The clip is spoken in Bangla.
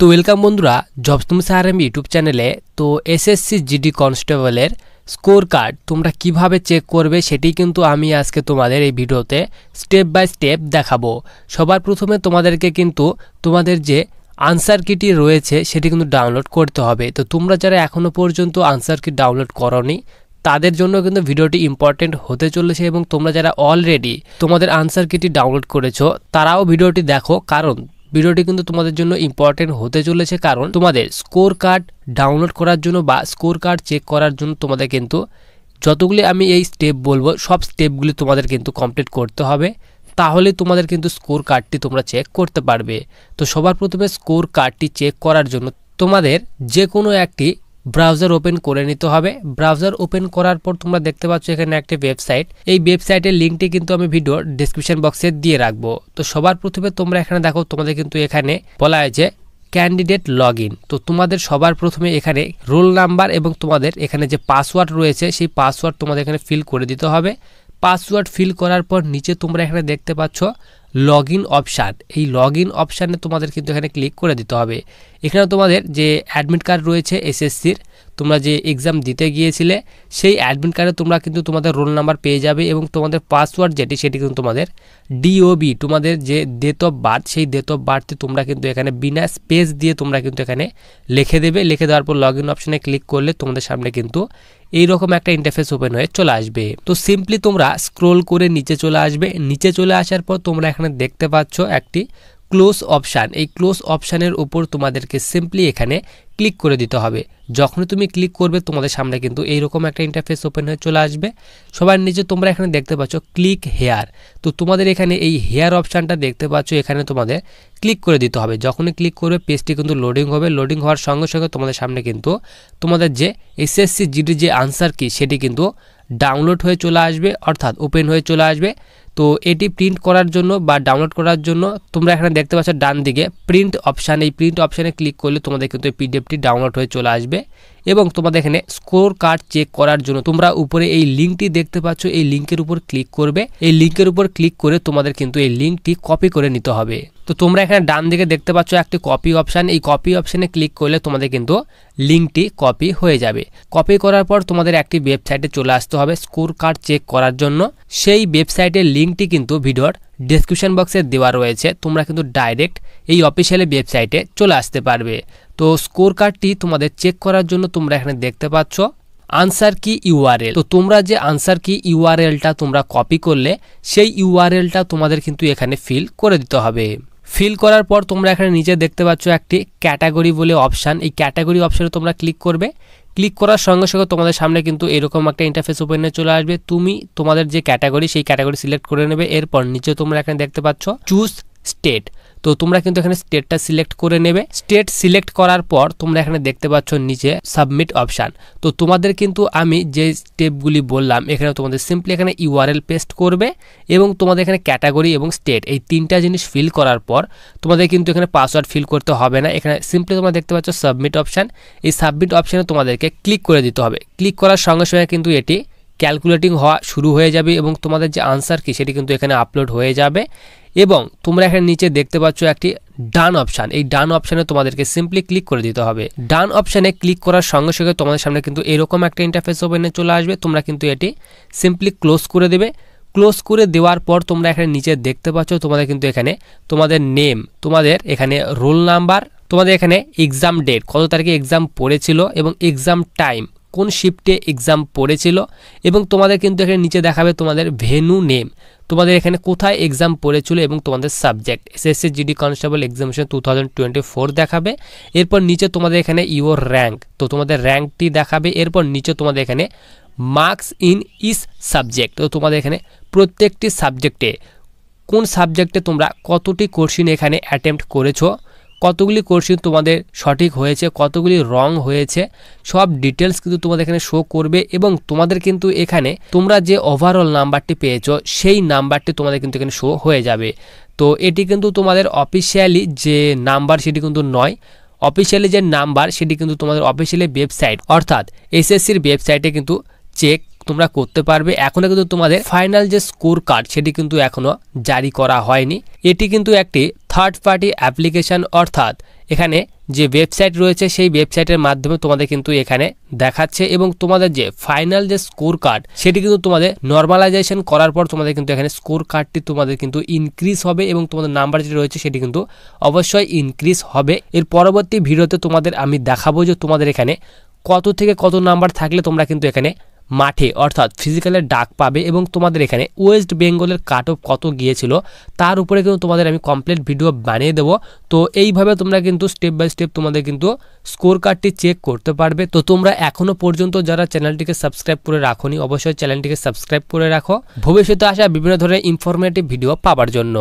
তো ওয়েলকাম বন্ধুরা, জবস তুমি সাহারাম ইউটিউব চ্যানেলে। তো এসএসসি জিডি কনস্টেবলের স্কোর কার্ড তোমরা কিভাবে চেক করবে সেটি কিন্তু আমি আজকে তোমাদের এই ভিডিওতে স্টেপ বাই স্টেপ দেখাবো। সবার প্রথমে তোমাদেরকে কিন্তু তোমাদের যে আনসার কিটি রয়েছে সেটি কিন্তু ডাউনলোড করতে হবে। তো তোমরা যারা এখনও পর্যন্ত আনসার কি ডাউনলোড করোনি তাদের জন্য কিন্তু ভিডিওটি ইম্পর্টেন্ট হতে চলেছে, এবং তোমরা যারা অলরেডি তোমাদের আনসার কিটি ডাউনলোড করেছো তারাও ভিডিওটি দেখো, কারণ ভিডিওটি কিন্তু তোমাদের জন্য ইম্পর্টেন্ট হতে চলেছে। কারণ তোমাদের স্কোর কার্ড ডাউনলোড করার জন্য বা স্কোর কার্ড চেক করার জন্য তোমাদের কিন্তু যতগুলি আমি এই স্টেপ বলবো সব স্টেপগুলি তোমাদের কিন্তু কমপ্লিট করতে হবে, তাহলে তোমাদের কিন্তু স্কোর কার্ডটি তোমরা চেক করতে পারবে। তো সবার প্রথমে স্কোর কার্ডটি চেক করার জন্য তোমাদের যে কোনো একটি ব্রাউজার ওপেন করে নিতে হবে। ব্রাউজার ওপেন করার পর তোমরা দেখতে পাচ্ছ এখানে একটি ওয়েবসাইট, এই ওয়েবসাইটের লিঙ্কটি কিন্তু আমি ভিডিওর ডেসক্রিপশন বক্সে দিয়ে রাখবো। তো সবার প্রথমে তোমরা এখানে দেখো, তোমাদের কিন্তু এখানে বলা হয়েছে ক্যান্ডিডেট লগ ইন। তো তোমাদের সবার প্রথমে এখানে রোল নাম্বার এবং তোমাদের এখানে যে পাসওয়ার্ড রয়েছে সেই পাসওয়ার্ড তোমাদের এখানে ফিল করে দিতে হবে। পাসওয়ার্ড ফিল করার পর নিচে তোমরা এখানে দেখতে পাচ্ছ লগ ইন অপশান, এই লগ ইন অপশানে তোমাদের কিন্তু এখানে ক্লিক করে দিতে হবে। এখানে তোমাদের যে অ্যাডমিট কার্ড রয়েছে এসএসসির, তোমরা যে এক্সাম দিতে গিয়েছিলে সেই অ্যাডমিট কার্ডে তোমরা কিন্তু তোমাদের রোল নাম্বার পেয়ে যাবে, এবং তোমাদের পাসওয়ার্ড সেটি কিন্তু তোমাদের ডিওবি, তোমাদের যে ডেট অফ বার্থ সেই ডেট অফ বার্থে তোমরা কিন্তু এখানে বিনা স্পেস দিয়ে তোমরা কিন্তু এখানে লিখে দেবে। লিখে দেওয়ার পর লগ ইন অপশানে ক্লিক করলে তোমাদের সামনে কিন্তু এইরকম একটা ইন্টারফেস ওপেন হয়ে চলে আসবে। তো সিম্পলি তোমরা স্ক্রোল করে নিচে চলে আসবে। নিচে চলে আসার পর তোমরা এখানে দেখতে পাচ্ছ একটি ক্লোজ অপশান, এই ক্লোজ অপশানের উপর তোমাদেরকে সিম্পলি এখানে ক্লিক করে দিতে হবে। যখনই তুমি ক্লিক করবে তোমাদের সামনে কিন্তু এইরকম একটা ইন্টারফেস ওপেন হয়ে চলে আসবে। সবার নিচে তোমরা এখানে দেখতে পাচ্ছ ক্লিক হেয়ার। তো তোমাদের এখানে এই হেয়ার অপশানটা দেখতে পাচ্ছ, এখানে তোমাদের ক্লিক করে দিতে হবে। যখনই ক্লিক করবে পেজটি কিন্তু লোডিং হবে। লোডিং হওয়ার সঙ্গে সঙ্গে তোমাদের সামনে কিন্তু তোমাদের যে এসএসসি জিডি যে আনসার কি সেটি কিন্তু ডাউনলোড হয়ে চলে আসবে, অর্থাৎ ওপেন হয়ে চলে আসবে। তো এটি প্রিন্ট করার জন্য বা ডাউনলোড করার জন্য তোমরা এখানে দেখতে পাচ্ছ ডান দিকে প্রিন্ট অপশান, এই প্রিন্ট অপশানে ক্লিক করলে তোমাদের কিন্তু এই পিডিএফটি ডাউনলোড হয়ে চলে আসবে। এবং তোমাদের এখানে স্কোর কার্ড চেক করার জন্য তোমরা উপরে এই লিঙ্কটি দেখতে পাচ্ছ, এই লিঙ্কের উপর ক্লিক করবে। এই লিঙ্কের উপর ক্লিক করে তোমাদের কিন্তু এই লিঙ্কটি কপি করে নিতে হবে। তো তোমরা এখানে ডান দিকে দেখতে পাচ্ছ একটি কপি অপশান, এই কপি অপশানে ক্লিক করলে তোমাদের কিন্তু লিঙ্কটি কপি হয়ে যাবে। কপি করার পর তোমাদের একটি ওয়েবসাইটে চলে আসতে হবে স্কোর কার্ড চেক করার জন্য। সেই ওয়েবসাইটের লিঙ্কটি কিন্তু ভিডিওর ডেসক্রিপশন বক্সে দেওয়া রয়েছে, তোমরা কিন্তু ডাইরেক্ট এই অফিসিয়াল ওয়েবসাইটে চলে আসতে পারবে। তো স্কোর কার্ডটি তোমাদের চেক করার জন্য তোমরা এখানে দেখতে পাচ্ছ আনসার কি ইউআরএল। তো তোমরা যে আনসার কি ইউআরএলটা তোমরা কপি করলে সেই ইউআরএলটা তোমাদের কিন্তু এখানে ফিল করে দিতে হবে। ফিল করার পর তোমরা এখানে নিচে দেখতে পাচ্ছ একটি ক্যাটাগরি বলে অপশান, এই ক্যাটাগরি অপশানে তোমরা ক্লিক করবে। ক্লিক করার সঙ্গে সঙ্গে তোমাদের সামনে কিন্তু এরকম একটা ইন্টারফেস ওপেন হয়ে চলে আসবে। তুমি তোমাদের যে ক্যাটাগরি সেই ক্যাটাগরি সিলেক্ট করে নেবে। এরপর নিচে তোমরা এখানে দেখতে পাচ্ছ চুজ স্টেট, তো তোমরা কিন্তু এখানে স্টেটটা সিলেক্ট করে নেবে। স্টেট সিলেক্ট করার পর তোমরা এখানে দেখতে পাচ্ছ নিচে সাবমিট অপশান। তো তোমাদের কিন্তু আমি যে স্টেপগুলি বললাম এখানে তোমাদের সিম্পলি এখানে ইউআরএল পেস্ট করবে, এবং তোমাদের এখানে ক্যাটাগরি এবং স্টেট এই তিনটা জিনিস ফিল করার পর তোমাদের কিন্তু এখানে পাসওয়ার্ড ফিল করতে হবে না। এখানে সিম্পলি তোমরা দেখতে পাচ্ছ সাবমিট অপশান, এই সাবমিট অপশানে তোমাদেরকে ক্লিক করে দিতে হবে। ক্লিক করার সঙ্গে সঙ্গে কিন্তু এটি ক্যালকুলেটিং হওয়া শুরু হয়ে যাবে, এবং তোমাদের যে আনসার কি সেটি কিন্তু এখানে আপলোড হয়ে যাবে। এবং তোমরা এখানে নিচে দেখতে পাচ্ছ একটি ডান অপশান, এই ডান অপশানে তোমাদেরকে সিম্পলি ক্লিক করে দিতে হবে। ডান অপশানে ক্লিক করার সঙ্গে সঙ্গে তোমাদের সামনে কিন্তু এরকম একটা ইন্টারফেস ওপেনে চলে আসবে। তোমরা কিন্তু এটি সিম্পলি ক্লোজ করে দেবে। ক্লোজ করে দেওয়ার পর তোমরা এখানে নিচে দেখতে পাচ্ছ তোমাদের কিন্তু এখানে তোমাদের নেম, তোমাদের এখানে রোল নাম্বার, তোমাদের এখানে এক্সাম ডেট, কত তারিখে এক্সাম পড়েছিল, এবং এক্সাম টাইম, কোন শিফটে এক্সাম পড়েছিল, এবং তোমাদের কিন্তু এখানে নিচে দেখাবে তোমাদের ভেন্যু নেম, তোমাদের এখানে কোথায় এক্সাম পড়েছিল, এবং তোমাদের subject SSC GD constable examination 2024 দেখাবে। এরপর নিচে তোমাদের এখানে ইওর র্যাঙ্ক, তো তোমাদের র্যাঙ্কটি দেখাবে। এরপর নিচে তোমাদের এখানে মার্কস ইন ইস সাবজেক্ট, তো তোমাদের এখানে প্রত্যেকটি সাবজেক্টে কোন সাবজেক্টে তোমরা কতটি কোশ্চিন এখানে অ্যাটেম্প্ট করেছো, কতগুলি কোশ্চিন তোমাদের সঠিক হয়েছে, কতগুলি রং হয়েছে, সব ডিটেলস কিন্তু তোমাদের এখানে শো করবে। এবং তোমাদের কিন্তু এখানে তোমরা যে ওভারঅল নাম্বারটি পেয়েছো সেই নাম্বারটি তোমাদের কিন্তু এখানে শো হয়ে যাবে। তো এটি কিন্তু তোমাদের অফিসিয়ালি যে নাম্বার সেটি কিন্তু নয়, অফিসিয়ালি যে নাম্বার সেটি কিন্তু তোমাদের অফিসিয়ালি ওয়েবসাইট অর্থাৎ এসএসসির ওয়েবসাইটে কিন্তু চেক তোমরা করতে পারবে। এখনো কিন্তু তোমাদের ফাইনাল যে স্কোর কার্ড সেটি কিন্তু এখনো জারি করা হয়নি। এটি কিন্তু একটি থার্ড পার্টি অ্যাপ্লিকেশন, অর্থাৎ এখানে যে ওয়েবসাইট রয়েছে সেই ওয়েবসাইটের মাধ্যমে তোমাদের কিন্তু এখানে দেখাচ্ছে এবং তোমাদের যে ফাইনাল যে স্কোর কার্ড সেটি কিন্তু তোমাদের নর্মালাইজেশন করার পর তোমাদের কিন্তু এখানে স্কোর কার্ডটি তোমাদের কিন্তু ইনক্রিজ হবে এবং তোমাদের নাম্বার যেটা রয়েছে সেটি কিন্তু অবশ্যই ইনক্রিজ হবে। এর পরবর্তী ভিডিওতে তোমাদের আমি দেখাবো যে তোমাদের এখানে কত থেকে কত নাম্বার থাকলে তোমরা কিন্তু এখানে মাঠে অর্থাৎ ফিজিক্যালের ডাক পাবে এবং তোমাদের এখানে ওয়েস্ট বেঙ্গলের কাট অফ কত গিয়েছিল তার উপরে কিন্তু তোমাদের আমি কমপ্লিট ভিডিও বানিয়ে দেবো। তো এইভাবে তোমরা কিন্তু স্টেপ বাই স্টেপ তোমাদের কিন্তু স্কোর কার্ডটি চেক করতে পারবে। তো তোমরা এখনো পর্যন্ত যারা চ্যানেলটিকে সাবস্ক্রাইব করে রাখোনি অবশ্যই চ্যানেলটিকে সাবস্ক্রাইব করে রাখো ভবিষ্যতে আসা বিভিন্ন ধরনের ইনফরমেটিভ ভিডিও পাওয়ার জন্য।